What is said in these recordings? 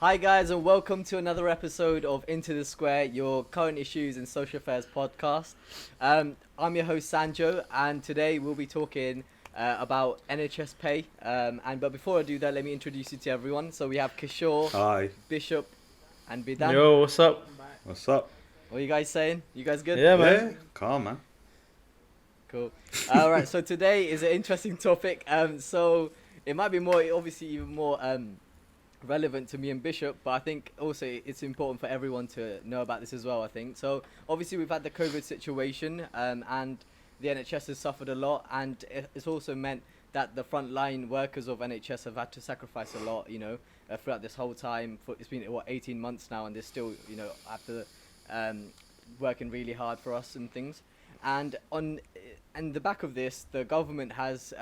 Hi guys, and welcome to another episode of Into the Square, your current issues and social affairs podcast. I'm your host Sanjog, and today we'll be talking about NHS Pay. But before I do that, let me introduce you to everyone. So we have Kishore, Hi. Bishop, and Bidan. Yo, what's up? What's up? What are you guys saying? You guys good? Yeah, Yeah, man. calm, man. Cool. All right. So today is an interesting topic. So it might be more, obviously, even more relevant to me and Bishop, but I think also it's important for everyone to know about this as well. I think so. Obviously, we've had the COVID situation, and the NHS has suffered a lot, and it's also meant that the frontline workers of NHS have had to sacrifice a lot. Throughout this whole time. It's been 18 months now, and they're still after working really hard for us and things. And the back of this, the government has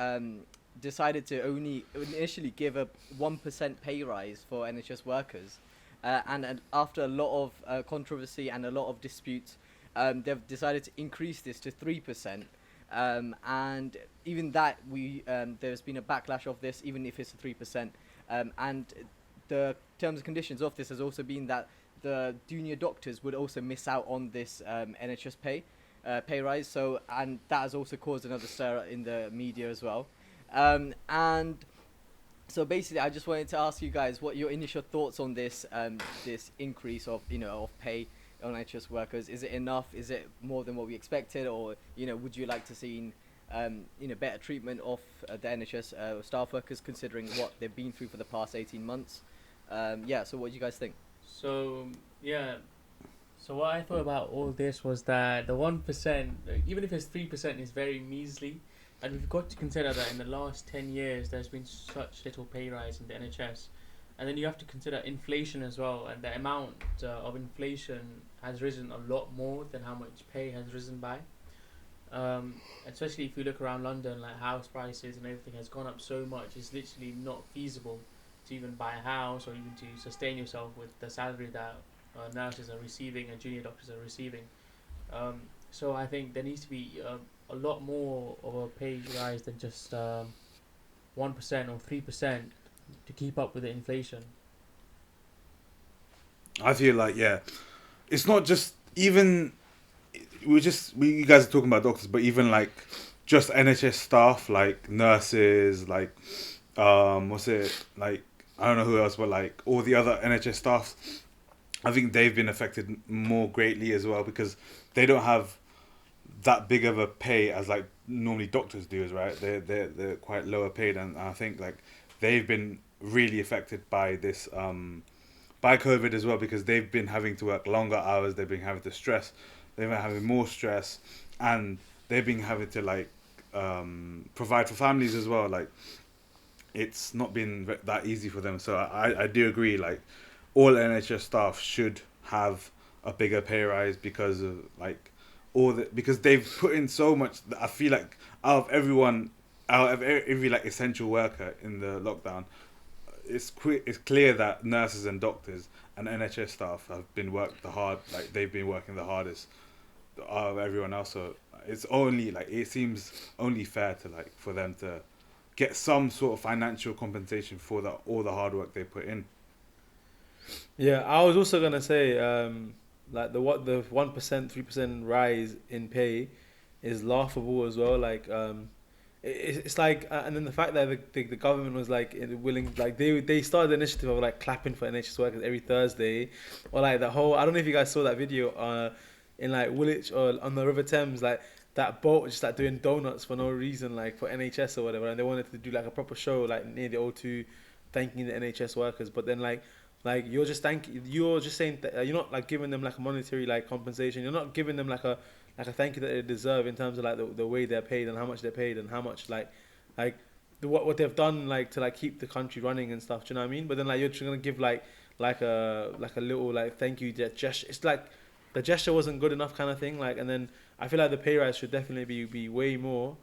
decided to only initially give a 1% pay rise for NHS workers, and after a lot of controversy and a lot of disputes, they've decided to increase this to 3%. And even that, there's been a backlash of this, even if it's a 3%. And the terms and conditions of this has also been that the junior doctors would also miss out on this NHS pay rise. So, and that has also caused another stir in the media as well. And so basically, I just wanted to ask you guys what your initial thoughts on this increase of pay on NHS workers. Is it enough? Is it more than what we expected, or would you like to see better treatment of the NHS staff workers, considering what they've been through for the past 18 months? So what do you guys think? So, yeah. So what I thought about all this was that the 1%, even if it's 3%, is very measly. And we've got to consider that in the last 10 years, there's been such little pay rise in the NHS. And then you have to consider inflation as well. And the amount of inflation has risen a lot more than how much pay has risen by. Especially if you look around London, like house prices and everything has gone up so much, it's literally not feasible to even buy a house or even to sustain yourself with the salary that nurses are receiving and junior doctors are receiving. So I think there needs to be a lot more of a pay rise than just 1% or 3% to keep up with the inflation. I feel like, it's not just even you guys are talking about doctors, but even like just NHS staff, like nurses, like what's it, like I don't know who else, but like all the other NHS staff, I think they've been affected more greatly as well, because they don't have that big of a pay as like normally doctors do, right? They're quite lower paid, and I think like they've been really affected by this by COVID as well, because they've been having to work longer hours, they've been having to stress, they've been having more stress, and they've been having to like provide for families as well. Like it's not been that easy for them. So I do agree, like all NHS staff should have a bigger pay rise, because of like because they've put in so much. I feel like out of every like essential worker in the lockdown, it's clear that nurses and doctors and NHS staff have been they've been working the hardest out of everyone else. So it's only like, it seems only fair to like for them to get some sort of financial compensation for all the hard work they put in. Yeah, I was also gonna say, like the 1%, 3% rise in pay is laughable as well. Like, it's like, and then the fact that the government was like willing, like they started the initiative of like clapping for NHS workers every Thursday, or like the whole. I don't know if you guys saw that video, in like Woolwich or on the River Thames, like that boat just like doing donuts for no reason, like for NHS or whatever, and they wanted to do like a proper show like near the O2, thanking the NHS workers, but then like you're just saying that you're not like giving them like a monetary like compensation. You're not giving them like a thank you that they deserve in terms of like the way they're paid and how much they're paid and how much like what they've done like to like keep the country running and stuff. Do you know what I mean? But then like you're just gonna give like a little like thank you gesture. It's like the gesture wasn't good enough kind of thing. Like, and then I feel like the pay rise should definitely be way more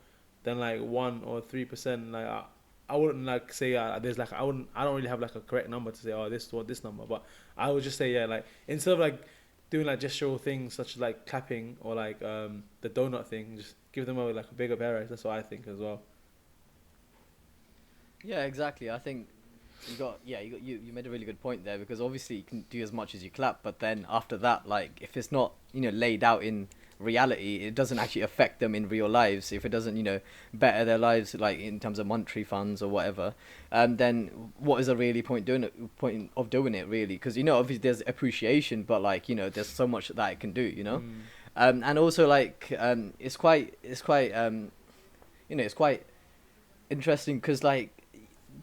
than like 1 or 3%. Like I wouldn't like say there's like I don't really have like a correct number to say this number, but I would just say like instead of like doing like gestural things such as like clapping or like the donut thing, just give them like a bigger pay rise. That's what I think as well. Yeah, exactly. I think You made a really good point there, because obviously you can do as much as you clap, but then after that, like, if it's not, laid out in reality, it doesn't actually affect them in real lives. If it doesn't, better their lives, like in terms of monetary funds or whatever, then what is the really point of doing it, really? Because obviously there's appreciation, but like there's so much that it can do. Mm. And also like it's quite interesting, because like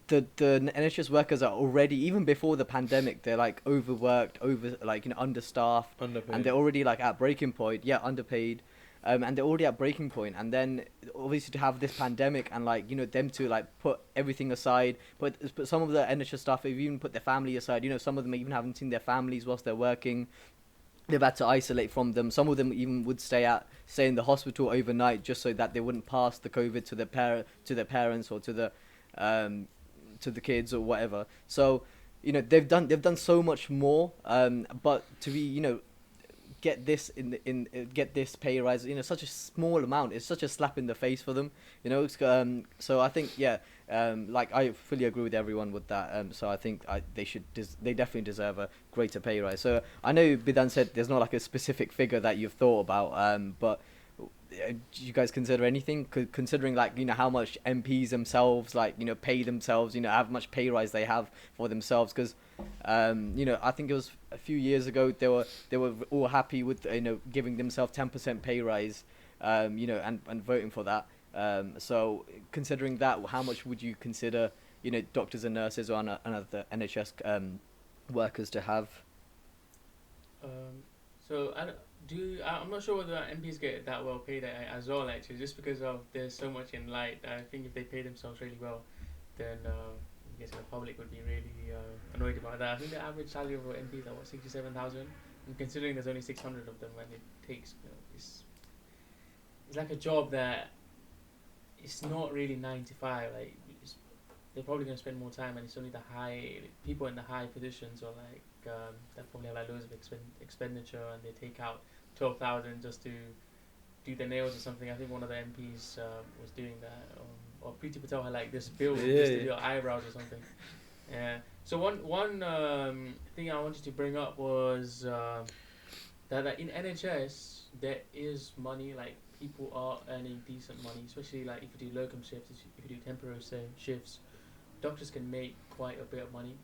the NHS workers are already, even before the pandemic, they're like overworked, like understaffed, and Underpaid. they're already like at breaking point. Yeah, underpaid, and they're already at breaking point. And then obviously to have this pandemic and like them to like put everything aside, but some of the NHS staff have even put their family aside. Some of them even haven't seen their families whilst they're working. They've had to isolate from them. Some of them even would stay in the hospital overnight, just so that they wouldn't pass the COVID to their parents, or um, to the kids or whatever. So they've done so much more. But to be get this pay rise, such a small amount, it's such a slap in the face for them. So I think, yeah, like I fully agree with everyone with that. So I think they definitely deserve a greater pay rise. So I know Bidan said there's not like a specific figure that you've thought about, but do you guys consider anything, considering like how much MPs themselves like pay themselves, how much pay rise they have for themselves? Because I think it was a few years ago they were all happy with giving themselves 10% pay rise, and voting for that. So considering that, how much would you consider doctors and nurses or other NHS workers to have? So I'm not sure whether MPs get that well paid as well, actually, just because of there's so much in light. I think if they pay themselves really well, then I guess the public would be really annoyed about that. I think the average salary of MPs is 67,000, and considering there's only 600 of them, and it takes it's like a job that it's not really 9 to 5. Like they're probably going to spend more time, and it's only the people in the high positions, or like that probably have like loads of expenditure, and they take out 12,000 just to do their nails or something. I think one of the MPs was doing that, or Preeti Patel had like this bill just to do her eyebrows or something. Yeah. So one thing I wanted to bring up was that in NHS there is money. Like people are earning decent money, especially like if you do locum shifts, if you do temporary shifts. Doctors can make quite a bit of money,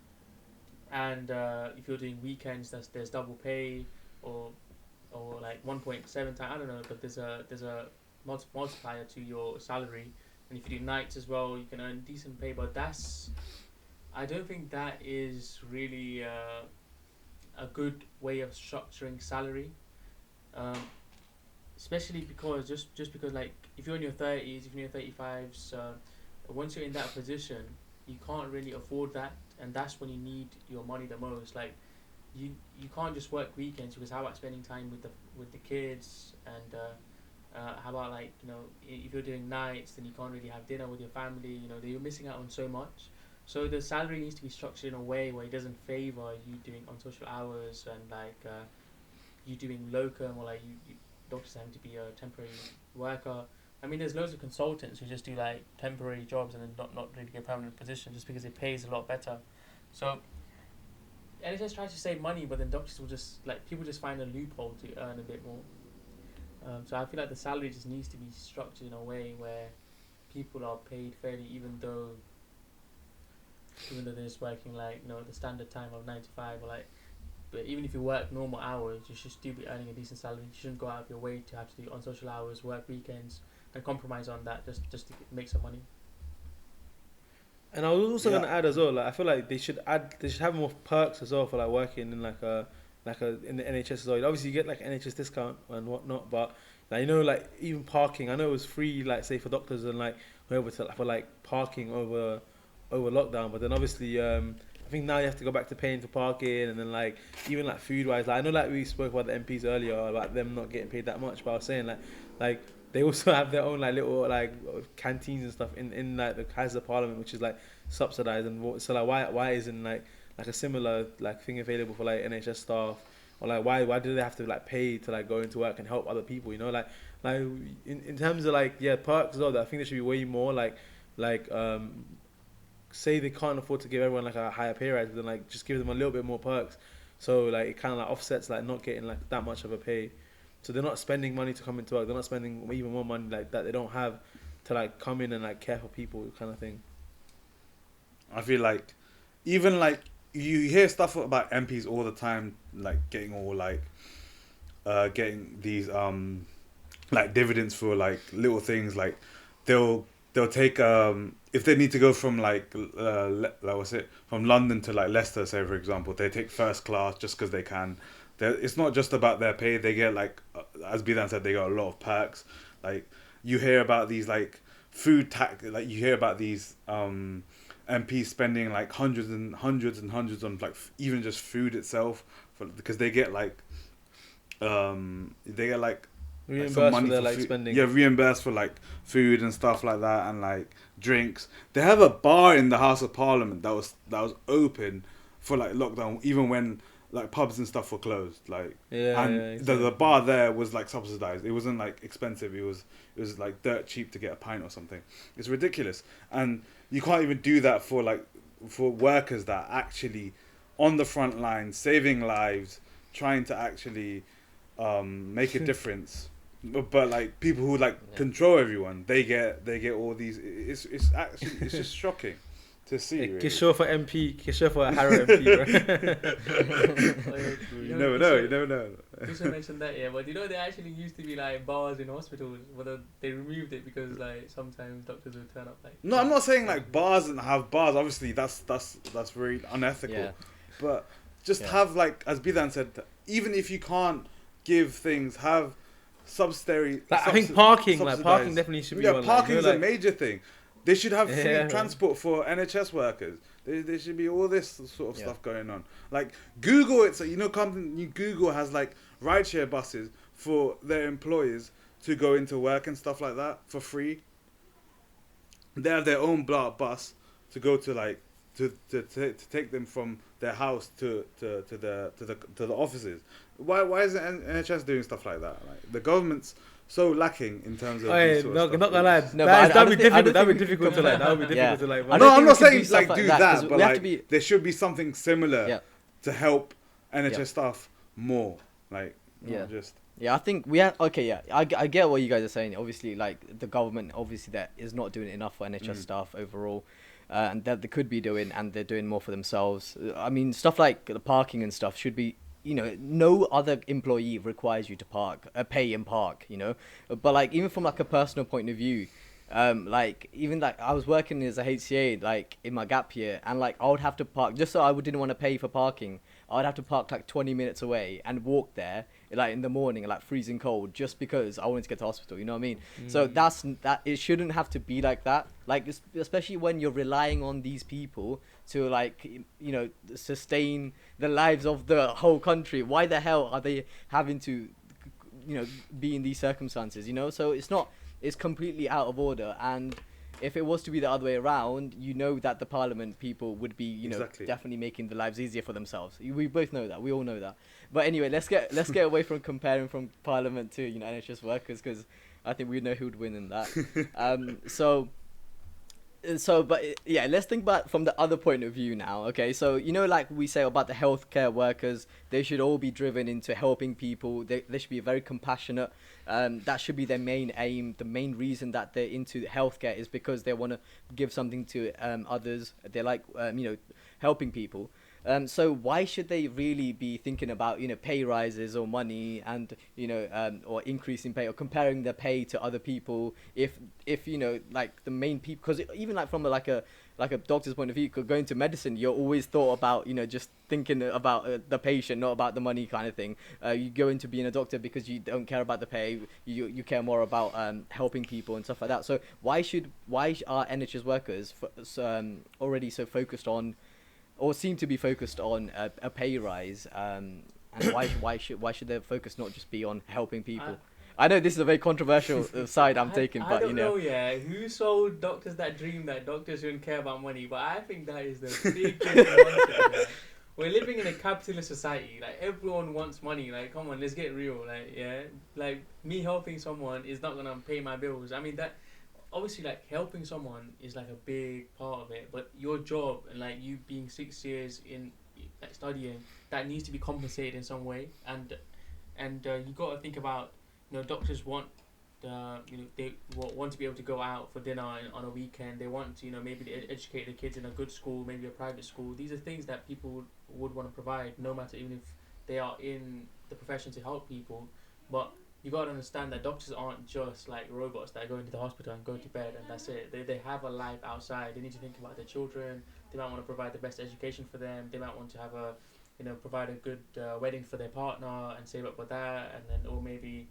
and if you're doing weekends, there's double pay, or like 1.7 times. I don't know, but there's a multiplier to your salary, and if you do nights as well, you can earn decent pay. But I don't think that is really a good way of structuring salary, especially because just because like if you're in your 30s, if you're in your 35s, once you're in that position, you can't really afford that, and that's when you need your money the most. Like you can't just work weekends, because how about spending time with the kids, and how about like if you're doing nights, then you can't really have dinner with your family. You're missing out on so much. So the salary needs to be structured in a way where it doesn't favor you doing on social hours, and like you doing locum, or like you doctors having to be a temporary worker. I mean, there's loads of consultants who just do like temporary jobs and then not really get a permanent position just because it pays a lot better. So NHS tries to save money, but then doctors will people just find a loophole to earn a bit more. So I feel like the salary just needs to be structured in a way where people are paid fairly, even though they're just working like the standard time of 9 to 5, or like. But even if you work normal hours, you should still be earning a decent salary. You shouldn't go out of your way to have to do on social hours, work weekends, and compromise on that just to make some money. And I was also gonna add as well, like I feel like they should have more perks as well for like working in like in the NHS as well. Obviously you get like NHS discount and whatnot, but like like even parking, I know it was free, like say for doctors and like whoever for like parking over lockdown, but then obviously I think now you have to go back to paying for parking, and then like even like food wise, like I know like we spoke about the MPs earlier about them not getting paid that much, but I was saying like they also have their own like little like canteens and stuff in like the Houses of Parliament, which is like subsidised, and so like why isn't like a similar like thing available for like NHS staff, or like why do they have to like pay to like go into work and help other people, like in terms of like perks as well, I think there should be way more like say they can't afford to give everyone like a higher pay rise, but then like just give them a little bit more perks, so like it kind of like offsets like not getting like that much of a pay, so they're not spending money to come into work, they're not spending even more money like that they don't have to like come in and like care for people kind of thing. I feel like even like you hear stuff about MPs all the time, like getting all like getting these like dividends for like little things, like they'll take if they need to go from like what's it, from London to like Leicester, say for example, they take first class just because they can. It's not just about their pay, they get like as Bidan said, they got a lot of perks. Like you hear about these like food tax, like you hear about these MPs spending like hundreds and hundreds and hundreds on like even just food itself, because they get like Reimbursed some money for their for like food. spending. Yeah, reimbursed for like food and stuff like that, and like drinks. They have a bar in the House of Parliament that was open for like lockdown, even when like pubs and stuff were closed. Like the bar there was like subsidized. It wasn't like expensive. It was like dirt cheap to get a pint or something. It's ridiculous, and you can't even do that for workers that are actually on the front line, saving lives, trying to actually make a difference. But like people who like control everyone, they get all these. It's just shocking to see. Really. Kishore for MP, Kishore for Harrow MP, bro. You never know. You never know. Kishore mentioned that, yeah, but you know there actually used to be like bars in hospitals, but they removed it because like sometimes doctors would turn up like. No, I'm not saying like bars and have bars. Obviously, that's very unethical. Yeah. But just have like, as Bidan said, even if you can't give things, have subsidiary. Like, I think parking definitely should be. Yeah, on, parking is like, a major thing. They should have free Yeah. transport for NHS workers. There should be all this sort of stuff going on. Like Google, it's Google has like rideshare buses for their employees to go into work and stuff like that for free. They have their own bus to go to like to take them from their house to the offices. Why isn't NHS doing stuff like that? Like the government's so lacking in terms of. Not gonna lie. No, That'd be difficult. don't That'd be think difficult to like. That would be difficult to like. I don't No, think I'm we not can saying do stuff like like do that, 'cause that, we but have like to be- there should be something similar to help NHS staff more. Like not just. Yeah, I think we have. Okay, yeah, I get what you guys are saying. Obviously, like the government, obviously that is not doing enough for NHS staff overall, and that they could be doing, and they're doing more for themselves. I mean, stuff like the parking and stuff should be. You know, no other employee requires you to pay and park. You know, but like even from like a personal point of view, like even like I was working as a HCA like in my gap year, and like I would have to park just so I didn't want to pay for parking. I'd have to park like 20 minutes away and walk there like in the morning, like freezing cold, just because I wanted to get to hospital. You know what I mean? So that it shouldn't have to be like that. Like especially when you're relying on these people to like sustain the lives of the whole country. Why the hell are they having to be in these circumstances? You know, so it's completely out of order. And if it was to be the other way around, that the Parliament people would be, definitely making the lives easier for themselves. We both know that. We all know that. But anyway, let's get away from comparing from Parliament to NHS workers, because I think we know who would win in that. Let's think about from the other point of view now. Okay, so like we say about the healthcare workers, they should all be driven into helping people. They should be very compassionate. That should be their main aim. The main reason that they're into healthcare is because they want to give something to others. They like helping people. So why should they really be thinking about pay rises or money and or increasing pay or comparing their pay to other people if like the main people? Because even like from like a doctor's point of view, going into medicine, you're always thought about just thinking about the patient, not about the money kind of thing. You go into being a doctor because you don't care about the pay. You care more about helping people and stuff like that. So why are NHS workers already so focused on, or seem to be focused on a pay rise, and why should their focus not just be on helping people? I know this is a very controversial side I'm taking, but I don't know, who sold doctors that dream that doctors shouldn't care about money? But I think that is the biggest nonsense. We're living in a capitalist society. Like everyone wants money. Like, come on, let's get real. Like, like me helping someone is not gonna pay my bills. I mean that. obviously like helping someone is like a big part of it, but your job and like you being 6 years in like studying, that needs to be compensated in some way. And you got to think about, doctors want they want to be able to go out for dinner on a weekend. They want to, maybe educate their kids in a good school, maybe a private school. These are things that people would want to provide, no matter, even if they are in the profession to help people. But you got to understand that doctors aren't just like robots that go into the hospital and go to bed and that's it. They have a life outside. They need to think about their children. They might want to provide the best education for them. They might want to have provide a good wedding for their partner and save up for that, and then, or maybe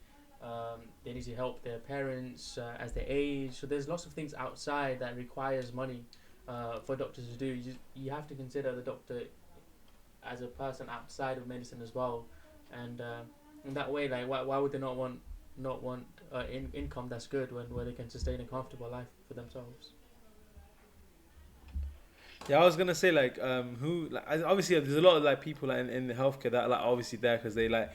they need to help their parents as they age. So there's lots of things outside that requires money for doctors to do. You have to consider the doctor as a person outside of medicine as well, and in that way, like why would they not want income that's good where they can sustain a comfortable life for themselves? Yeah, I was gonna say like who like obviously there's a lot of like people like, in the healthcare that are like obviously there because they like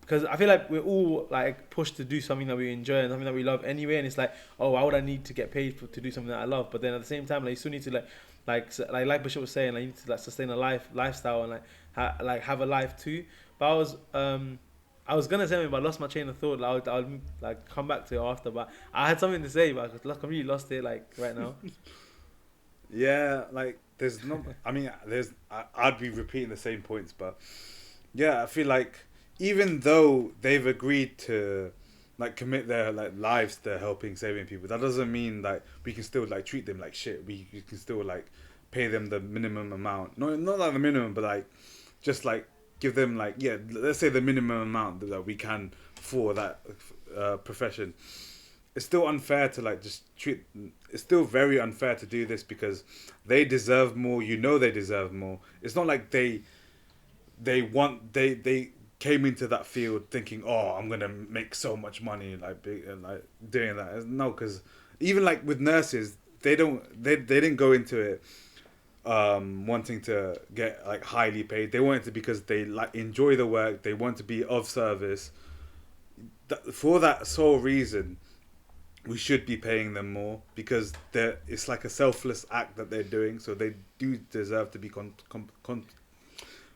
because I feel like we're all like pushed to do something that we enjoy and something that we love anyway, and it's like, oh, why would I need to get paid to do something that I love? But then at the same time, like you still need to like Bishop was saying, like you need to like sustain a lifestyle and like have a life too. But I was gonna say something, but I lost my chain of thought. Like, I'll like come back to it after. But I had something to say, but I completely lost it like right now. Yeah, like there's no. I mean, I'd be repeating the same points, but yeah, I feel like even though they've agreed to like commit their like lives to helping saving people, that doesn't mean like we can still like treat them like shit. We can still like pay them the minimum amount. Not like the minimum, but like just like give them like, yeah, let's say the minimum amount that we can for that profession. It's still unfair to like just treat. It's still very unfair to do this because they deserve more. They deserve more. It's not like they came into that field thinking, oh, I'm gonna make so much money like doing that. No, because even like with nurses, they didn't go into it wanting to get like highly paid. They want it because they like enjoy the work. They want to be of service. For that sole reason, we should be paying them more because it's like a selfless act that they're doing. So they do deserve to be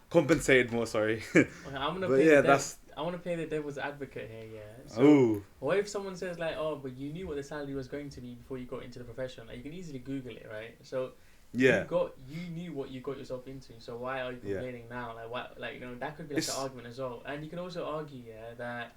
compensated more. Sorry. Okay, I'm gonna But yeah, I want to play the devil's advocate here. Yeah. So Ooh. what if someone says like, oh, but you knew what the salary was going to be before you got into the profession? Like, you can easily Google it, right? So Yeah. you knew what you got yourself into. So why are you complaining now? Like what? Like, that could be like an argument as well. And you can also argue, that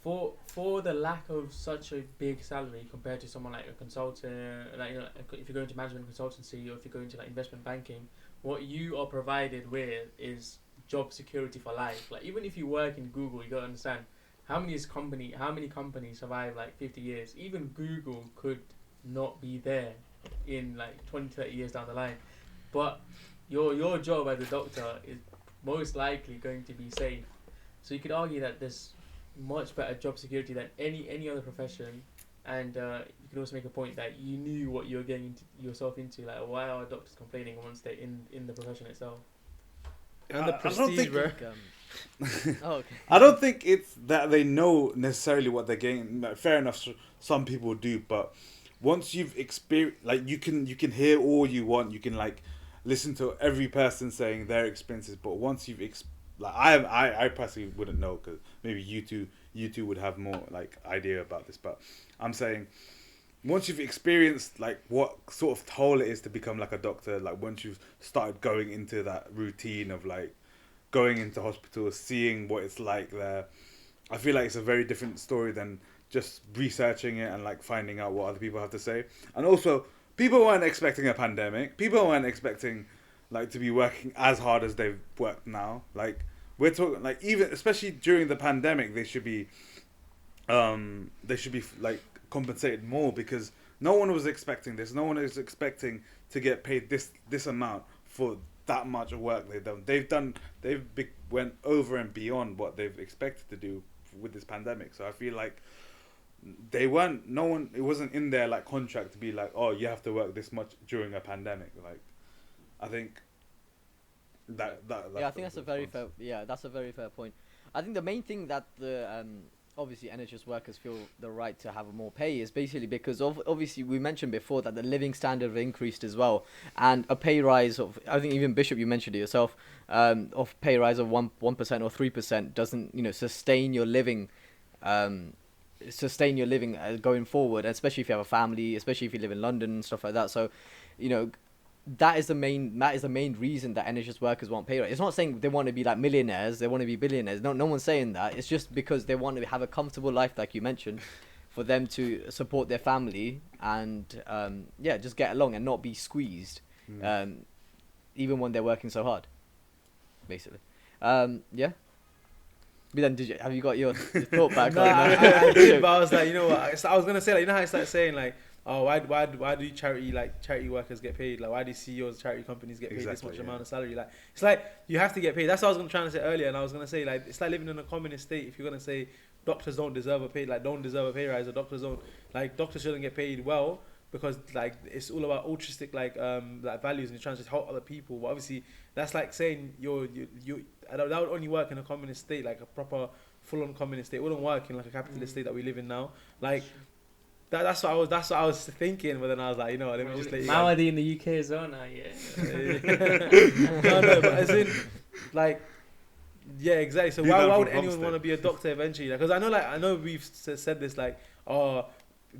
for the lack of such a big salary compared to someone like a consultant, like, if you go into management consultancy or if you go into like investment banking, what you are provided with is job security for life. Like, even if you work in Google, you gotta understand how many companies survive like 50 years. Even Google could not be there in like 20-30 years down the line, but your job as a doctor is most likely going to be safe. So you could argue that there's much better job security than any other profession, and you could also make a point that you knew what you were getting yourself into. Like, why are doctors complaining once they're in the profession itself? And the prestige, bro. Oh, okay. I don't think it's that they know necessarily what they're getting. Like, fair enough, some people do, but once you've experienced, like, you can hear all you want, you can like listen to every person saying their experiences, but once you've like, I personally wouldn't know because maybe you two would have more like idea about this, but I'm saying once you've experienced like what sort of toll it is to become like a doctor, like once you've started going into that routine of like going into hospitals, seeing what it's like there, I feel like it's a very different story than just researching it and like finding out what other people have to say. And also, people weren't expecting a pandemic. People weren't expecting like to be working as hard as they've worked now. Like, we're talking like, even especially during the pandemic, they should be like compensated more because no one was expecting this. No one is expecting to get paid this amount for that much of work they've done. Went over and beyond what they've expected to do with this pandemic. So I feel like it wasn't in their like contract to be like, oh, you have to work this much during a pandemic. Like, I think that Yeah, I think that's a very fair. Yeah, that's a very fair point. I think the main thing that the obviously NHS workers feel the right to have more pay is basically because of obviously we mentioned before that the living standard have increased as well, and a pay rise of, I think even Bishop, you mentioned it yourself, of pay rise of 1% or 3% doesn't, you know, sustain your living, going forward, especially if you have a family, especially if you live in London and stuff like that. So, you know, that is the main reason that NHS workers want pay rise. It's not saying they want to be like millionaires, they want to be billionaires. No one's saying that. It's just because they want to have a comfortable life, like you mentioned, for them to support their family and just get along and not be squeezed, even when they're working so hard, basically. Yeah. But then, have you got your thought back? No, I did, but I was like, you know what? I was gonna say, like, you know how I started saying like, oh, why do charity workers get paid? Like, why do CEOs of charity companies get paid this much amount of salary? Like, it's like you have to get paid. That's what I was trying to say earlier, and I was gonna say like it's like living in a communist state. If you're gonna say doctors don't deserve a pay rise, or doctors shouldn't get paid well because like it's all about altruistic like values and you're trying to help other people. But obviously that's like saying that would only work in a communist state, like a proper full-on communist state. It wouldn't work in like a capitalist state that we live in now. Like that's what I was thinking, but then I was like, you know, let me just let you Mao in the UK as well now, yeah. no, but as in like, yeah, exactly. So why would anyone want to be a doctor eventually? Because I know we've said this like, oh,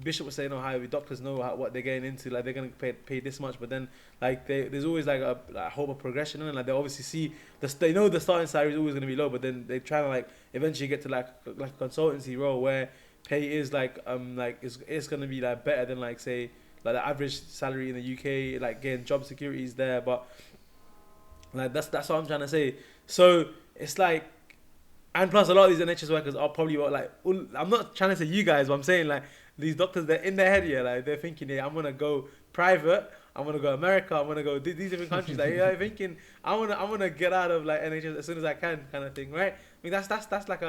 Bishop was saying, oh, how doctors know what they're getting into, like they're gonna pay this much, but then like there's always like a hope of progression, and like they obviously see they know the starting salary is always gonna be low, but then they try to like eventually get to like a consultancy role where pay is like it's gonna be like better than like say like the average salary in the UK, like getting job security is there, but like that's what I'm trying to say. So it's like, and plus a lot of these NHS workers are probably like, I'm not trying to say you guys, but I'm saying like these doctors, they're in their head, yeah, like they're thinking, yeah, I'm gonna go private, I'm gonna go America, I'm gonna go these different countries, like yeah, thinking I wanna get out of like NHS as soon as I can, kind of thing, right? I mean that's like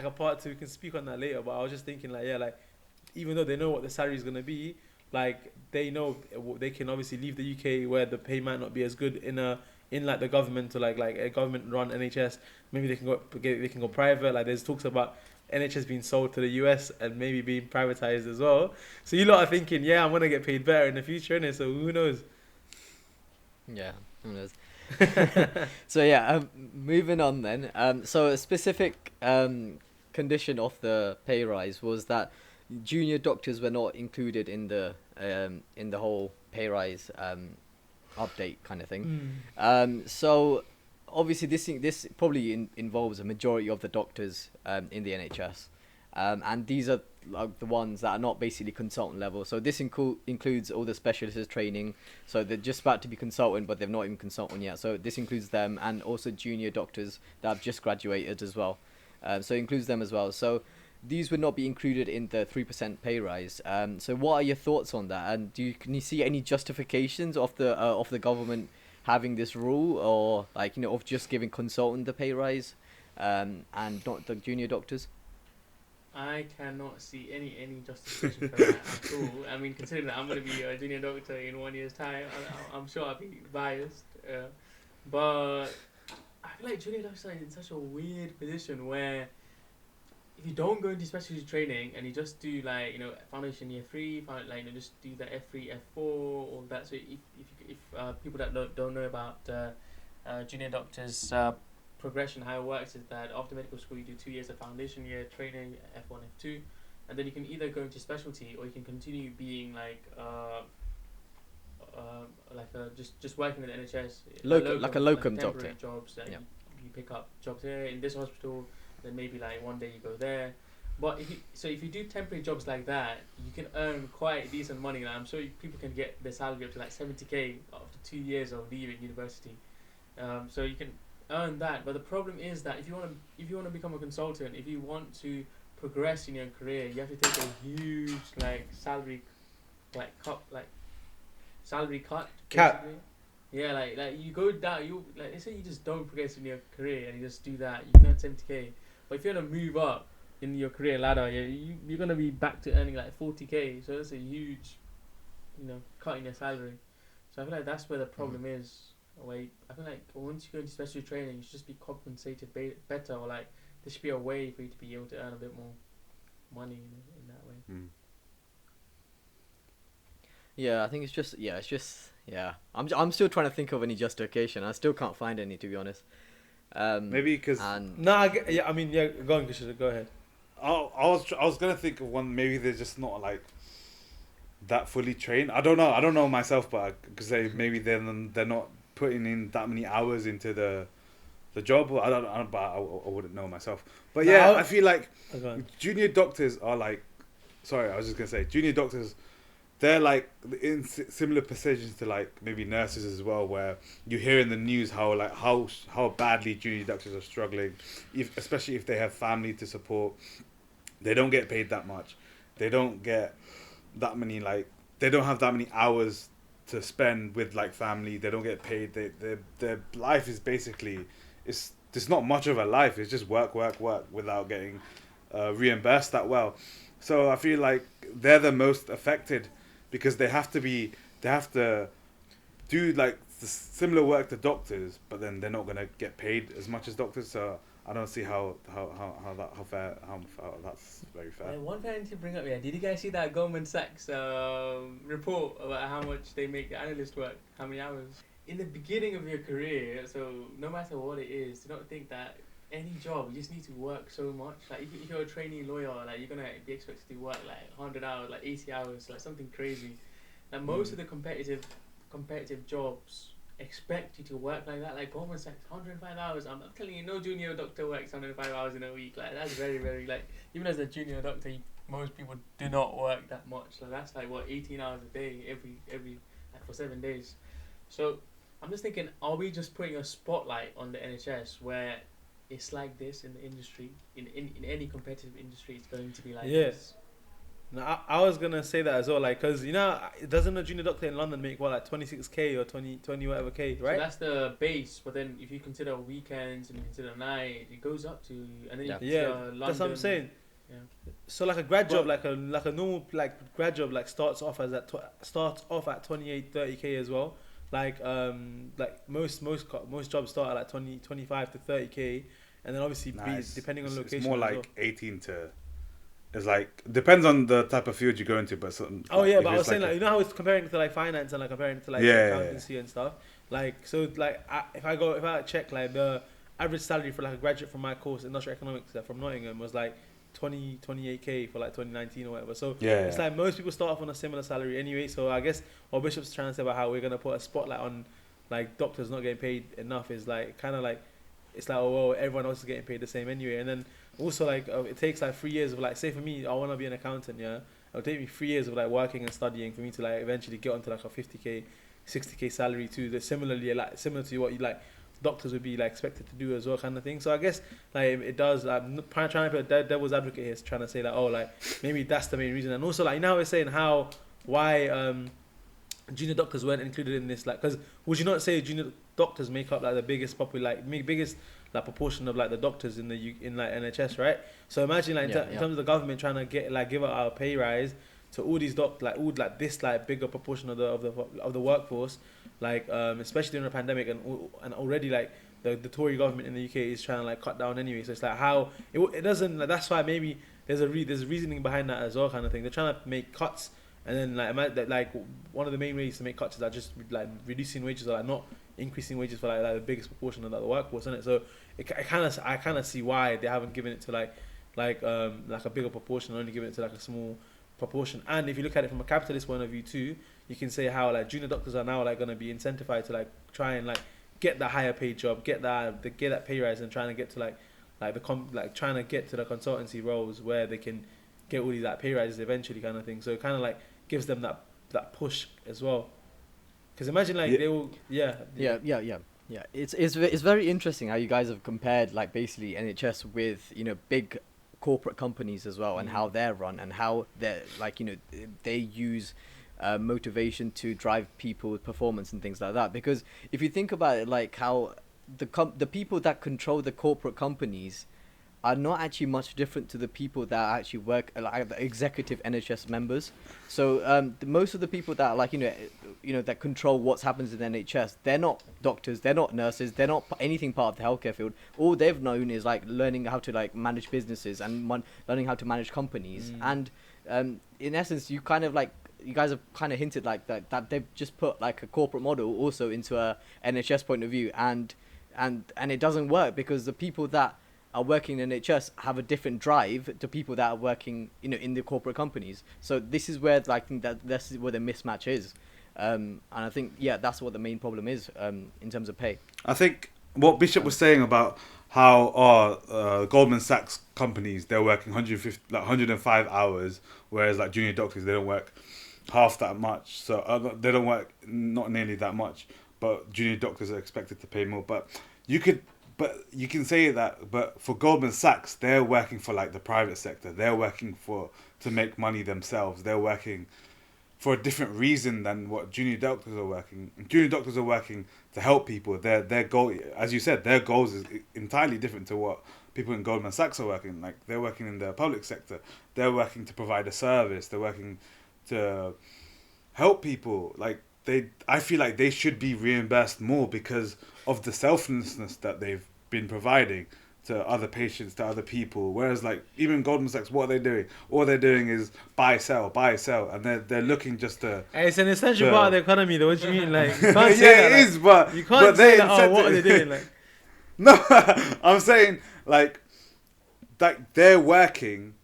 a part two. We can speak on that later, but I was just thinking like, yeah, like even though they know what the salary is gonna be, like they know they can obviously leave the UK where the pay might not be as good in like the government or like a government run NHS. Maybe they can go private. Like there's talks about NHS being sold to the US and maybe being privatized as well. So you lot are thinking, yeah, I'm gonna get paid better in the future, innit? So who knows? Yeah, who knows? So yeah, moving on then. So a specific condition of the pay rise was that junior doctors were not included in the whole pay rise update kind of thing. So obviously this probably involves a majority of the doctors in the NHS, and these are like the ones that are not basically consultant level. So this includes all the specialist training. So they're just about to be consultant, but they've not even consultant yet. So this includes them, and also junior doctors that have just graduated as well. So it includes them as well. So these would not be included in the 3% pay rise. So what are your thoughts on that? And can you see any justifications of the government having this rule, or like, you know, of just giving consultant the pay rise, and not the junior doctors? I cannot see any justification for that at all. I mean, considering that I'm going to be a junior doctor in 1 year's time, I'm sure I'll be biased. But I feel like junior doctors are in such a weird position where if you don't go into specialty training and you just do like, you know, foundation year 3, just do the F3, F4, all that. So if people that don't know about junior doctors progression, how it works is that after medical school you do 2 years of foundation year training, F1, F2, and then you can either go into specialty or you can continue being like just working with the NHS, like a locum doctor. Jobs that you pick up jobs here in this hospital, then maybe like one day you go there. But if you do temporary jobs like that, you can earn quite decent money. Like I'm sure people can get their salary up to like 70k after 2 years of leaving university. So you can earn that. But the problem is that if you want to become a consultant, if you want to progress in your career, you have to take a huge salary cut. Cap. Basically. Yeah, like you go down. You like let's say you just don't progress in your career and you just do that. You earn 70k. But if you want to move up in your career ladder, you're gonna be back to earning like 40k. So that's a huge, cut in your salary. So I feel like that's where the problem is. I feel like once you go into specialty training, you should just be compensated better, or like there should be a way for you to be able to earn a bit more. money in that way. Mm. Yeah, I think I'm still trying to think of any justification. I still can't find any, to be honest. Maybe because And No, yeah, I mean, yeah, go on, Kushida, go ahead. I was gonna think of one. Maybe they're just not like that fully trained. I don't know. I don't know myself, but because maybe they're not putting in that many hours into the job. But I wouldn't know myself. But No, yeah, I feel like Go on. junior doctors are like. Sorry, I was just gonna say junior doctors. They're like in similar positions to like maybe nurses as well, where you hear in the news how badly junior doctors are struggling, especially if they have family to support. They don't get paid that much. They don't get that many they don't have that many hours to spend with like family. They don't get paid. Their life is basically it's not much of a life. It's just work without getting reimbursed that well. So I feel like they're the most affected because they have to do like the similar work to doctors, but then they're not gonna get paid as much as doctors. So I don't see how that's very fair. One thing I need to bring up, did you guys see that Goldman Sachs report about how much they make the analyst work, how many hours? In the beginning of your career, so no matter what it is, do not think that any job, you just need to work so much. Like if you're a trainee lawyer, like you're gonna be expected to work like 100 hours, like 80 hours, like something crazy. Like most of the competitive jobs expect you to work like that. Like Goldman Sachs, 105 hours. I'm telling you, no junior doctor works 105 hours in a week. Like that's very, very like even as a junior doctor, most people do not work that much. So that's like what 18 hours a day every like for 7 days. So I'm just thinking, are we just putting a spotlight on the NHS where it's like this in the industry, in any competitive industry, it's going to be like this? No, I was gonna say that as well, like, cause doesn't a junior doctor in London make what, like 26k or 20 whatever k, right? So that's the base, but then if you consider weekends and you consider night, it goes up to, and then you Yeah, consider London. that's what I'm saying. Yeah. So like a grad job, like a normal like grad job, like starts off at 28, 30k as well. Like most jobs start at like 25 to 30k, and then obviously depending on location. It's more as like well. 18 to. It's like depends on the type of field you go into, but Oh like, yeah, but I was saying like you know how it's comparing it to like finance and like comparing it to like accountancy and stuff. Like so, like if I check like the average salary for like a graduate from my course, industrial economics, from Nottingham was like 28k for like 2019 or whatever. So it's like most people start off on a similar salary anyway. So I guess what Bishop's trying to say about how we're gonna put a spotlight on like doctors not getting paid enough is like kind of like it's like, oh well, everyone else is getting paid the same anyway. And then also like it takes like 3 years of like, say for me, I want to be an accountant. Yeah, it'll take me 3 years of like working and studying for me to like eventually get onto like a 50k 60k salary too. That similar to what you like doctors would be like expected to do as well, kind of thing. So I guess like it does. I'm trying to put a devil's advocate here, trying to say like, oh, like maybe that's the main reason. And also like we're saying why junior doctors weren't included in this, like, because would you not say junior doctors make up like the biggest biggest like proportion of like the doctors in like NHS, right? So imagine like in terms of the government trying to get like give out a pay rise to all these this like bigger proportion of the workforce, like especially during a pandemic and already like the Tory government in the UK is trying to like cut down anyway. So it's like how it doesn't, like, that's why maybe there's reasoning behind that as well, kind of thing. They're trying to make cuts. And then like one of the main ways to make cuts is like just like reducing wages or like not increasing wages for like the biggest proportion of the workforce, isn't it? So I kind of see why they haven't given it to like a bigger proportion, only given it to like a small proportion. And if you look at it from a capitalist point of view too, you can say how like junior doctors are now like going to be incentivized to like try and like get the higher paid job, get that pay rise, and trying to get to trying to get to the consultancy roles where they can get all these like pay rises eventually, kind of thing. So it kind of like gives them that push as well. Because imagine like they will yeah. It's very interesting how you guys have compared like basically NHS with big corporate companies as well, and how they're run and how they're like they use motivation to drive people's performance and things like that. Because if you think about it, like how the people that control the corporate companies are not actually much different to the people that actually work like the executive NHS members. So most of the people that are like that control what's happens in the NHS, they're not doctors, they're not nurses, they're not anything part of the healthcare field. All they've known is like learning how to like manage businesses and learning how to manage companies. And in essence, you guys have kind of hinted like that they've just put like a corporate model also into a NHS point of view, and it doesn't work because the people that are working in NHS have a different drive to people that are working in the corporate companies. So this is where I think that this is where the mismatch is, and I think that's what the main problem is in terms of pay. I think what Bishop was saying about how Goldman Sachs companies, they're working 105 hours, whereas like junior doctors, they don't work half that much. So they don't work not nearly that much, but junior doctors are expected to pay more. But you can say that, but for Goldman Sachs, they're working for like the private sector. They're working to make money themselves. They're working for a different reason than what junior doctors are working. Junior doctors are working to help people. Their goal, as you said, their goals is entirely different to what people in Goldman Sachs are working. Like they're working in the public sector. They're working to provide a service. They're working to help people. I feel like they should be reimbursed more because of the selflessness that they've been providing to other patients, to other people. Whereas like even Goldman Sachs, what are they doing? All they're doing is buy, sell, and they're looking just to. It's an essential part of the economy, though. What do you mean? Like, you can't say it that, is, but you can't say that. Oh, what are they doing? Like, no, I'm saying like they're working.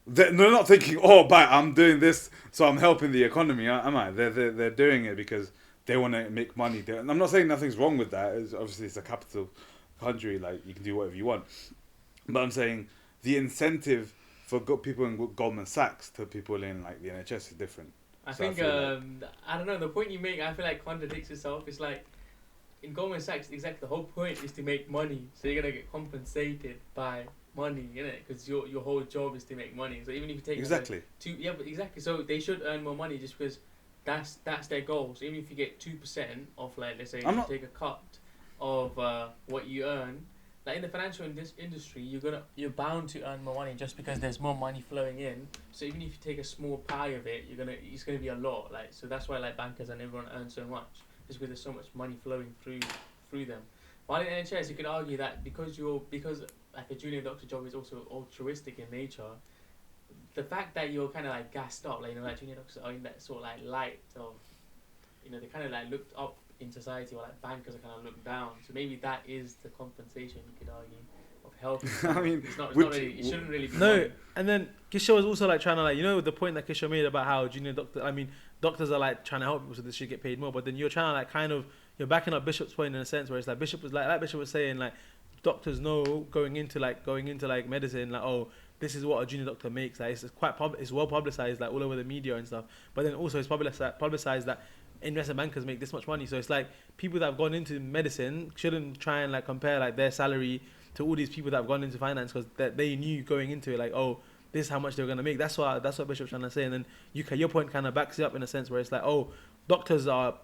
They're not thinking, but I'm doing this, so I'm helping the economy. Am I? They're doing it because they want to make money. I'm not saying nothing's wrong with that. Obviously, it's a capital country. Like you can do whatever you want. But I'm saying the incentive for people in Goldman Sachs to people in like the NHS is different. I think I don't know. The point you make, I feel like contradicts itself. It's like in Goldman Sachs, exactly the whole point is to make money, so you're gonna get compensated by money, innit? Because your whole job is to make money. So even if you take exactly but exactly. So they should earn more money just because that's their goal. So even if you get 2% of like, let's say you take a cut of what you earn, like in the financial industry, you're bound to earn more money just because there's more money flowing in. So even if you take a small pie of it, it's gonna be a lot. Like so that's why like bankers and everyone earn so much, just because there's so much money flowing through them. While in NHS, you could argue that because like a junior doctor job is also altruistic in nature, the fact that you're kind of like gassed up, like like junior doctors are in that sort of like light of, they're kind of like looked up in society, or like bankers are kind of looked down. So maybe that is the compensation, you could argue, of helping. I mean, it's not really. It shouldn't really be. No, money. and then Kishore was also like trying to like the point that Kishore made about how doctors are like trying to help people so they should get paid more. But then you're trying to like kind of you're backing up Bishop's point in a sense where it's like Bishop was saying like doctors know going into medicine, like this is what a junior doctor makes. Like it's it's well publicized like all over the media and stuff. But then also it's publicized that investment bankers make this much money. So it's like people that have gone into medicine shouldn't try and like compare like their salary to all these people that have gone into finance, because they knew going into it like, this is how much they were going to make. That's what Bishop's trying to say. And then your point kind of backs it up in a sense where it's like, doctors are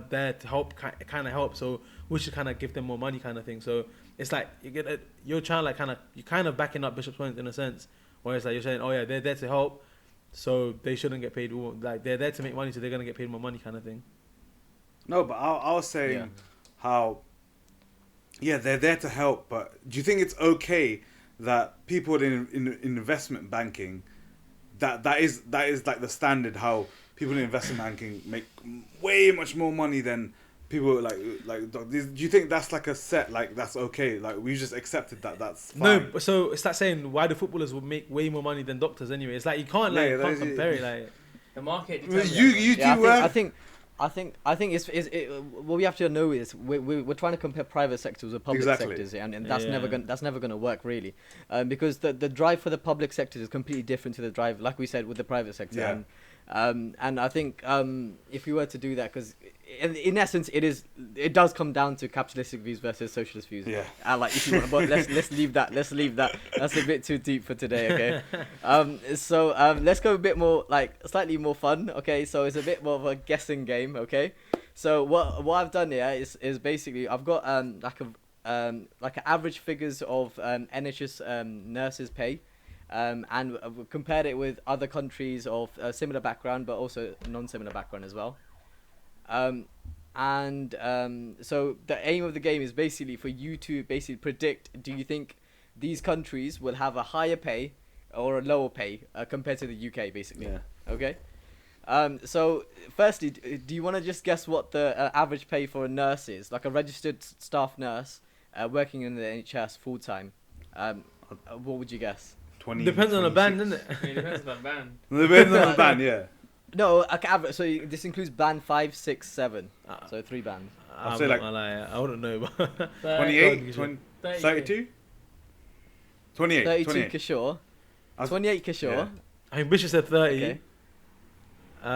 there to help, kind of help, so we should kind of give them more money kind of thing. So it's like you're trying to you're kind of backing up Bishop's point in a sense where it's like you're saying, they're there to help, so they shouldn't get paid more. Like they're there to make money, so they're going to get paid more money kind of thing. No, but I was saying how they're there to help, but do you think it's okay that people in investment banking, that is like the standard, how people in investment banking make way much more money than people like do you think that's like a set, like that's okay, like we just accepted that's fine? No, so it's like saying why do footballers would make way more money than doctors anyway? It's like you can't compare it like the market. I think it's what we have to know is we're trying to compare private sectors with public sectors, and that's never gonna work really, because the drive for the public sector is completely different to the drive, like we said, with the private sector. And I think if we were to do that, because in essence it does come down to capitalistic views versus socialist views. Like if you want, but let's leave that. That's a bit too deep for today. Okay. So let's go a bit more like slightly more fun. Okay. So it's a bit more of a guessing game. Okay. So what I've done here is basically I've got like like average figures of NHS nurses pay, and compared it with other countries of similar background, but also non-similar background as well. So the aim of the game is basically for you to basically predict: do you think these countries will have a higher pay or a lower pay compared to the UK, basically? Yeah. Okay. So firstly, do you want to just guess what the average pay for a nurse is, like a registered staff nurse working in the NHS full time? What would you guess? 20, Depends on the band, 26. doesn't it? It depends on the band. Depends on the band, yeah. No, like average. So this includes band 5, 6, 7. So 3 bands. I'm say not like- gonna lie, I wouldn't know. But 28, 30. 32? 28. 32 28. Kishore. I was- 28 Kishore. yeah. I mean, Bishop said 30. Okay. 30.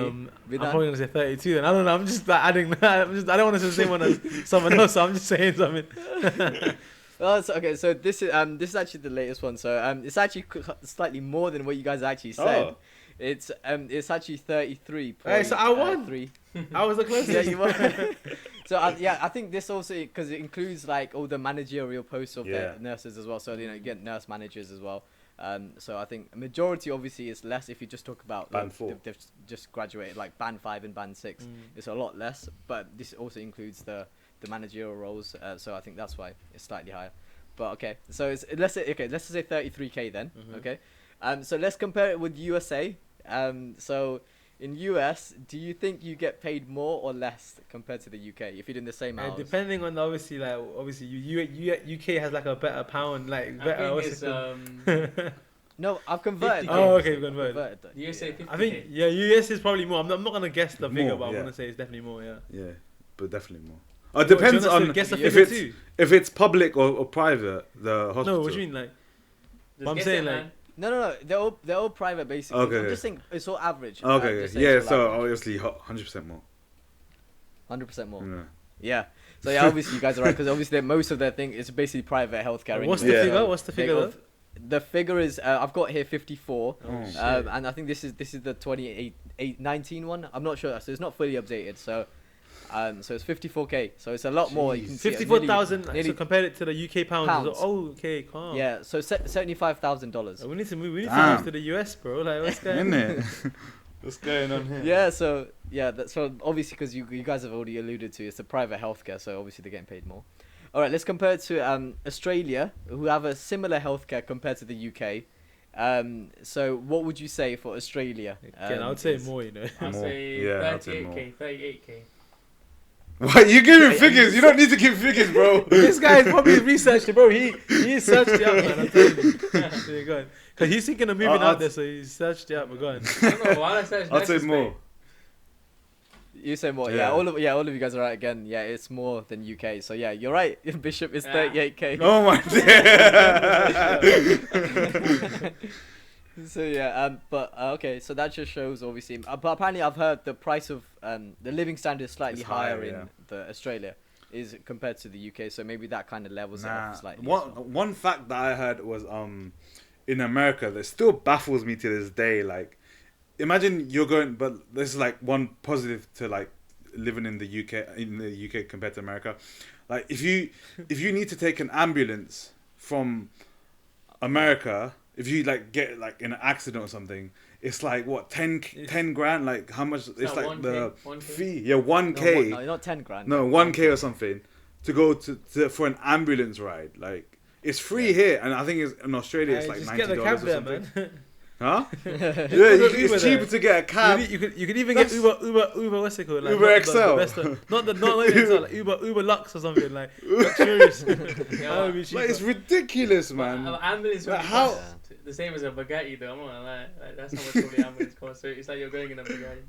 I'm Vidhan? probably gonna say 32 then. I don't know. I'm just like adding that. I don't want to say the same one as someone else. So I'm just saying something. Oh, so, okay. So this is actually the latest one. So it's actually slightly more than what you guys actually said. Oh. It's actually 33. Hey, so I won. 3. I was the closest. Yeah, you won. So I think this also, because it includes like all the managerial posts of Yeah. the nurses as well. So you get nurse managers as well. So I think majority obviously is less if you just talk about Band 4. they've just graduated, like band 5 and band 6. It's a lot less, but this also includes the managerial roles. So I think that's why it's slightly higher. But okay, so let's say 33K then. Mhm. Okay, so let's compare it with USA. So in US, do you think you get paid more or less compared to the UK if you're doing the same hours? Depending on obviously UK has like a better pound, like I better. think What's it's it called? No, I've converted. 50K. Oh, okay, we've converted. that. The USA 50K. I think US is probably more. I'm not gonna guess the figure, More, but I'm yeah. gonna say it's definitely more. Yeah. Yeah, but definitely more. It depends Do you wanna on guess the if figure it's too. if it's public or private. The hospital. No, what do you mean like? Just I'm guess saying, it, like- man. No, they're all private basically. Okay, I'm okay. just saying it's all average. Okay, just saying yeah. it's all So average. obviously, 100% more. 100% more. Yeah. Yeah. So yeah, obviously you guys are right because obviously most of their thing is basically private healthcare. What's anyway. the Yeah. figure? What's the They figure? go Though? f- The figure is I've got here 54. Oh, shit. And I think this is the 19 one. I'm not sure, so it's not fully updated. So it's 54K. So it's a lot more. You can see it 54,000. nearly- So compare it to the UK pounds. Pounds. Oh, okay, calm. Yeah. So $75,000. We need to move. We need to Damn. move to the US, bro. Like, what's going Isn't on? it? What's going on here? Yeah. So yeah. So obviously because you guys have already alluded to, it's a private healthcare. So obviously they're getting paid more. All right. Let's compare it to Australia, who have a similar healthcare compared to the UK. So what would you say for Australia? Again, I would say is- more. You know. I'll More. say Yeah, I'd say more. 38K, 38K. Why you giving Yeah, figures? You don't need to give figures, bro. This guy probably researched it, bro. He searched it up, man. I'm telling you. There you go. Cause he's thinking of moving I'll- out there, so he searched it up. But go on. I don't know, while I search I'd say nurses more. pay, You say more, Yeah. yeah. All of you guys are right again. Yeah, it's more than UK. So yeah, you're right. Bishop is Yeah. 38K. Oh my god. So yeah, but okay, so that just shows obviously. But apparently, I've heard the price of the living standard is slightly It's higher higher, in yeah. the Australia, is compared to the UK. So maybe that kind of levels it Nah. off slightly. as One well. one fact that I heard was in America that still baffles me to this day. Like, imagine you're going, but this is like one positive to like living in the UK compared to America. Like, if you need to take an ambulance from America, if you like get like in an accident or something, it's like what 10 grand. Like how much? It's that like 1K, the 1K? fee. Yeah, 1K. No, not 10 grand. No, 1K or something to go to for an ambulance ride. Like, it's free here, and I think it's in Australia it's Hey, like just $90 get the or cab there, something. man. Huh? Put Yeah, the Uber it's cheaper there. to get a cab. You could even get That's- Uber. What's it called? Like, Uber not XL. The best one. Not XL. Like Uber Lux or something like luxurious. That would be cheaper. Like, it's ridiculous, But man. an ambulance would Like, how- cost the same as a Bugatti, though. I'm not gonna lie. Like, that's how much probably ambulance costs. So it's like you're going in a Bugatti.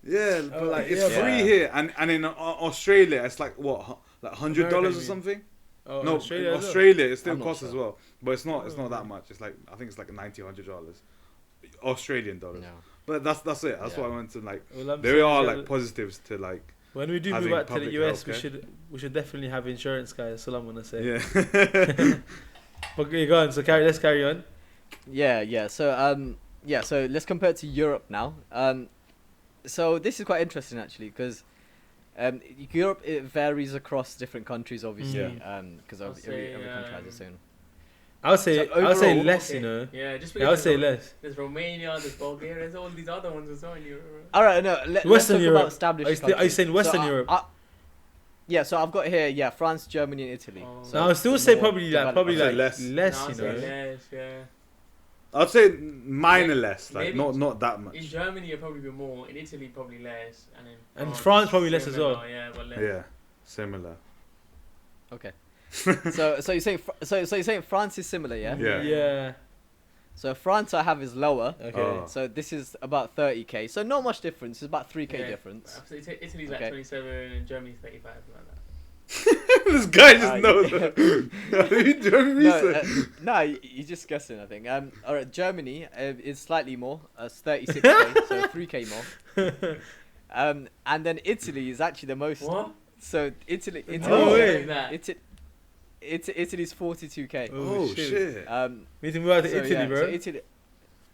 Yeah, but Oh, like it's yeah, free but- here, and in Australia it's like what, like $100 America, or you mean? something. Oh, No, Australia. in as well? Australia it still I'm not costs sure. as well, but it's not Oh, that okay. much. It's like I think it's like $90, $100 Australian dollars. No. But that's it. That's Yeah. what I want to like. Well, I'm There saying are we like should- positives to like. when we do move having out to the public US, healthcare. we should definitely have insurance, guys. That's all I'm gonna say. Yeah. But go on. So let's carry on. Yeah. So let's compare it to Europe now. So this is quite interesting actually because Europe, it varies across different countries, obviously, Mm. because I'll every say, country has its own. I would say So I would say overall- less. Okay. You know. Yeah, just Yeah, because I would say there's, less. there's Romania, there's Bulgaria, there's all these other ones as well in Europe. All right, no, let's Western talk Europe. about established Are you countries. saying Western Europe? Yeah, so I've got here, France, Germany, and Italy. Oh. So No, I would still the say more probably developed- I'd say less. less. No, You I'll say know. less, yeah. I'd say minor less, like Maybe- not that much. In Germany, it'll probably be more. In Italy, probably less. And in And France probably less as similar, well. Yeah, but less. Yeah, similar. Okay. so you're saying so you're saying France is similar, yeah? Yeah. Yeah. So France I have is lower. Okay. Oh. So this is about 30k. So not much difference. It's about 3k Yeah. difference. Italy's like Okay. 27 and Germany's 35, something like that. This guy just Uh, knows. yeah. Are you doing No, research? no, you're just guessing, I think. All right, Germany is slightly more. It's 36k, so 3k more. And then Italy is actually the most. What? So Italy, No way. Italy's 42k. Oh shit! We need to move out to So, Italy, yeah, bro. so Italy,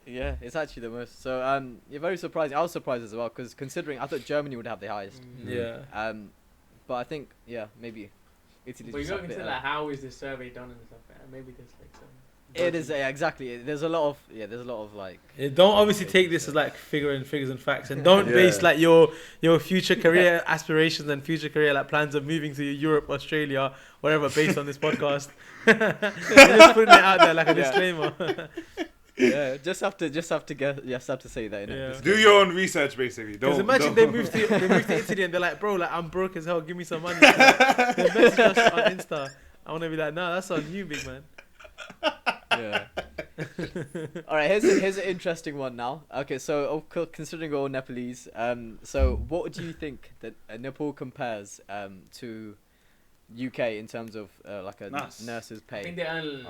yeah, it's actually the most. So you're very surprising. I was surprised as well because considering I thought Germany would have the highest. Yeah. But I think Maybe Italy's But you just go a bit. into like how is this survey done and stuff. Maybe there's like some. It is exactly. There's a lot of like. Yeah, don't obviously take this as like figures and facts, and don't base Yeah. like your future career aspirations and future career like plans of moving to Europe, Australia, whatever, based on this podcast. Just putting it out there like a Yeah. disclaimer. Yeah, just have to say that. Yeah. Do your own research, basically. Because Don't imagine don't. they moved to Italy and they're like, bro, like I'm broke as hell, give me some money. They message us on Insta. I want to be like, nah, that's on you, big man. Yeah. All right. Here's an interesting one now. Okay, so considering we're all Nepalese, so what do you think that Nepal compares to UK in terms of like a Nice. nurse's I think pay? they earn.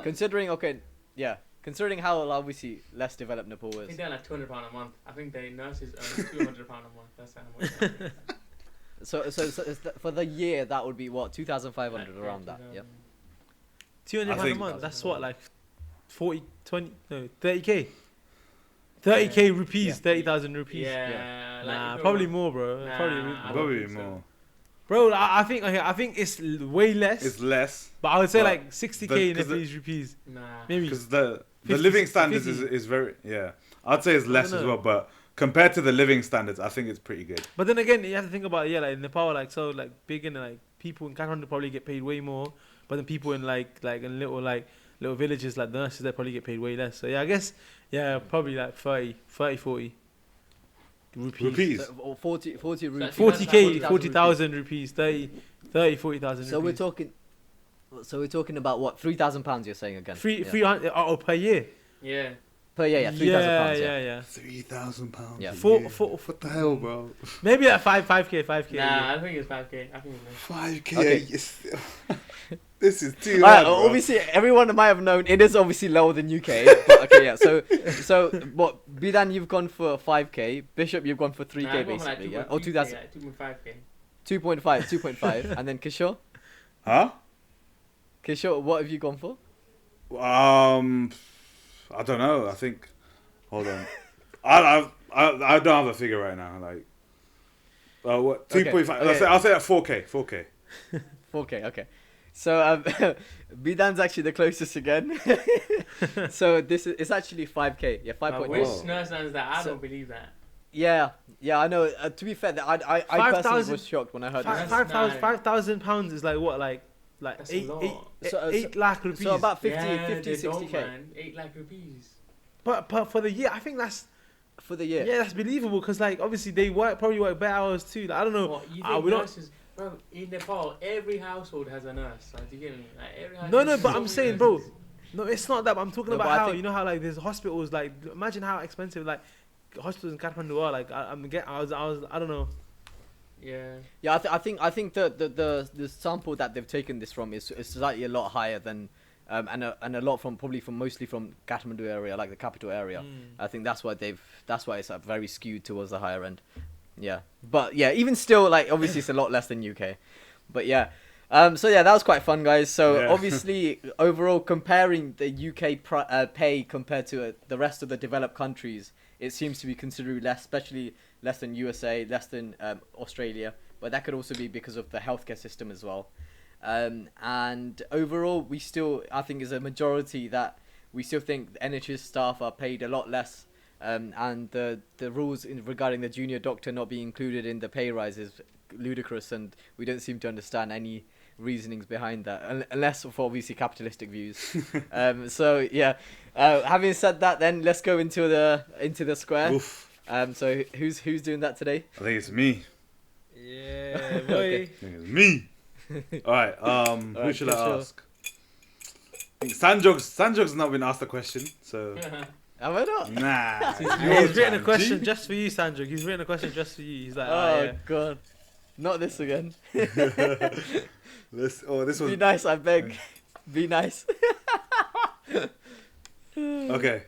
Considering how obviously less developed Nepal I think is. they earn like £200 a month. I think the nurses earn £200 a month. That's how much. they earn. So for the year that would be what 2,500 Like, around that. Yeah. £200 a think- month. That's what, like 30k. 30k rupees, Yeah. 30,000 rupees. Yeah. Like, Nah, if probably you're- more, bro. Nah, Probably, I don't Probably think so. more. bro. I think it's way less. It's less but I would say but like 60k 'cause Nepalese rupees, Nah. maybe. because the 50, living standards 50. is very I'd say it's less don't as know. well, but compared to the living standards, I think it's pretty good. But then again, you have to think about like Nepal, like so like big and like people in Kathmandu probably get paid way more, but then people in like in little villages like the nurses, they probably get paid way less. So yeah, I guess probably like 40 rupees. So, or 40 rupees. 40k, 40,000 40,000 rupees, 40,000 So rupees. we're talking about what £3,000 you're saying again? Three, Yeah. 300 per year. Yeah. Per year, yeah, £3,000. yeah. £3,000. Yeah. What the hell, bro? Maybe like 5k. Nah, I think it's 5k. I think it's less. 5k. Okay. Yes. This is too Alright, hard, bro. obviously everyone might have known it is obviously lower than UK. But okay, yeah. So what? Bidan, you've gone for 5k. Bishop, you've gone for 3k Nah, I'm going for like basically. Yeah. 2.3K, Or 2,000. like 2.5k. 2.5, and then Kishore. Huh? Kishore, what have you gone for? I don't know. I think. Hold on. I don't have a figure right now. Like, what? Okay, 2.5. okay. I'll say that 4k. 4k. 4k. Okay. So Bidan's actually the closest again. So it's actually 5k. Yeah, 5.1. Which Whoa. nurse knows that? I So- don't believe that. Yeah, I know. To be fair, I personally 5,000 was shocked when I heard Five- that. That's 5,000 pounds is like what, like That's a eight, lot. So- 8 lakh rupees. So about 50, yeah, 50, they don't, 60k man. 8 lakh rupees. but for the year, I think that's for the year. that's believable because like obviously they probably work better hours too. Like, I don't know. What, you Ah, think we don't- nurses... Bro, in Nepal, every household has a nurse. Like, do you get me? Like, every No, household no, has but so I'm many saying, bro. nurses. No, it's not that. But I'm talking No, about but I how think- you know how like there's hospitals. Like imagine how expensive like hospitals in Kathmandu are. Like I don't know. Yeah. Yeah, I think the sample that they've taken this from is slightly a lot higher than and a lot from mostly from Kathmandu area, like the capital area. I think that's why it's very skewed towards the higher end. Yeah, but yeah, even still, like obviously it's a lot less than UK, but yeah. So yeah, that was quite fun, guys. So Yeah. obviously, overall, comparing the UK pay compared to the rest of the developed countries, it seems to be considerably less, especially less than USA, less than Australia, but that could also be because of the healthcare system as well. And overall, I think, is a majority that we still think the NHS staff are paid a lot less. And the rules regarding the junior doctor not being included in the pay rise is ludicrous, and we don't seem to understand any reasonings behind that, unless for obviously capitalistic views. So yeah, having said that, then let's go into the square. Oof. So who's doing that today? I think it's me. Yeah, boy. Okay. I think it's me. All right. Who should I sure. ask? I think Sanjog's not been asked a question, so Am I not? nah. He's written a question just for you, Sanjog. He's written a question just for you. He's like, Oh yeah. god, not this again. This was Be nice, I beg. Be nice. okay.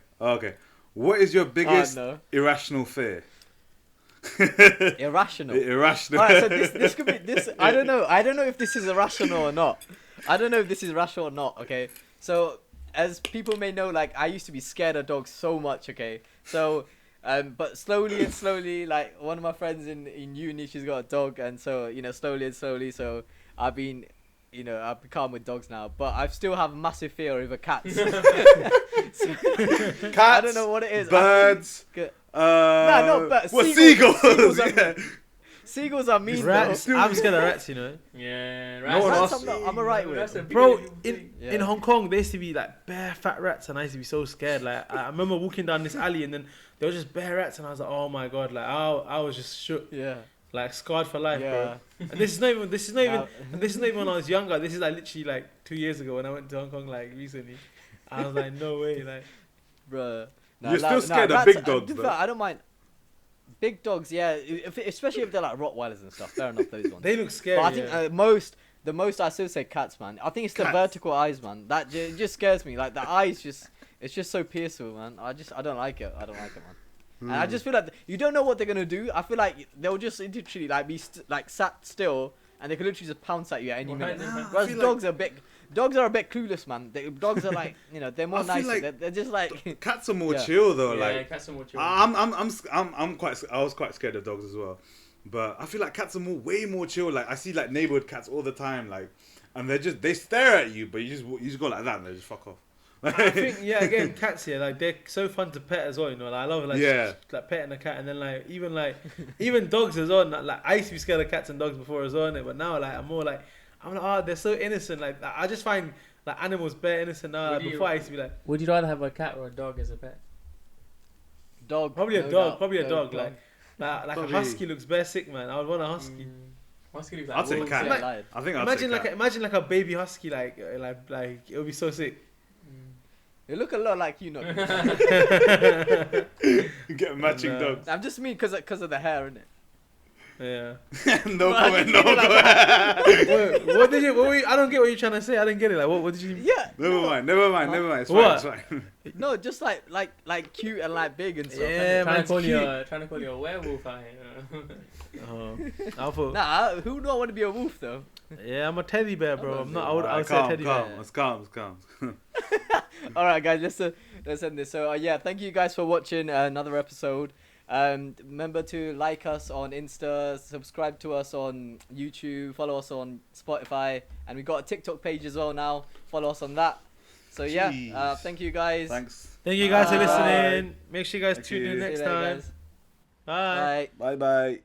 What is your biggest no. irrational fear? Irrational. Irrational. Alright, so this could be this. I don't know if this is irrational or not. Okay, so as people may know, like I used to be scared of dogs so much. Okay, so but slowly, like one of my friends in uni, she's got a dog, and so slowly, so I've been. I've become with dogs now, but I still have a massive fear over cats. Cats. I don't know what it is. Birds. No, but what, seagulls? seagulls? Seagulls are Yeah. Seagulls are mean, Rats. bro. I'm scared of rats, you know. Yeah, No one rats. asked I'm alright with That's a it. big Bro, thing. in Hong Kong, there used to be like bare fat rats, and I used to be so scared. Like I remember walking down this alley, and then there was just bare rats, and I was like, oh my god, like I was just shook, Yeah. like scarred for life, Yeah. bro. And this is not even Now- when I was younger. This is like literally like 2 years ago when I went to Hong Kong like recently. I was like, no way, like. Bruh. You're still scared of big dogs, to be though. fair, I don't mind. Big dogs, yeah. Especially if they're like Rottweilers and stuff. Fair enough, those ones. They look scary. But I think the most I still say cats, man. I think it's the Cats. vertical eyes, man. That it just scares me. Like the eyes, it's just so pierceful, man. I don't like it. man. And I just feel like you don't know what they're gonna do. I feel like they'll just literally like be sat still, and they can literally just pounce at you at any minute. Nah, Whereas feel dogs are a bit clueless, man. Dogs are like they're more I feel nicer. like They're just like Cats are more Yeah. chill though. Yeah, Like cats are more chill. I was quite scared of dogs as well, but I feel like cats are way more chill. Like I see like neighborhood cats all the time, like, and they stare at you, but you just go like that and they just fuck off. I think again, cats here like they're so fun to pet as well. Like I love like like petting a cat, and then even dogs as well. Like I used to be scared of cats and dogs before as well, but now like I'm like oh, they're so innocent. Like I just find like animals bare innocent now. Like, before I used to be like Would you rather have a cat or a dog as a pet? dog. probably no a dog, doubt. probably a No dog. doubt. Like a Probably- husky looks bare sick, man. I would want a husky. Husky looks I'd like say wolves. cat. Yeah, lied. I think I'd Imagine say cat. imagine like a baby husky, like it would be so sick. They look a lot like you, not. Get matching No. dogs. I'm just mean because of the hair, innit? Yeah. No But I comment. didn't No mean it like comment. What did you? I don't get what you're trying to say. I didn't get it. Like what did you? Yeah. Never mind. It's fine. What? It's fine. No, just like cute and like big and stuff. Yeah, innit? man, it's cute. Trying to call you a werewolf out here. Oh, I thought. Nah, who don't want to be a wolf though? Yeah, I'm a teddy bear, bro. I'm not. I would Alright, say a calm, teddy calm. bear. It's calm. All right, guys, let's end this. So yeah, thank you guys for watching another episode. Remember to like us on Insta, subscribe to us on YouTube, follow us on Spotify, and we got a TikTok page as well now. Follow us on that. So yeah, Jeez. thank you guys. Thanks. Thank you guys for Bye. listening. Make sure you guys Thank tune in you. See you next later, time. guys. Bye. Bye. Bye.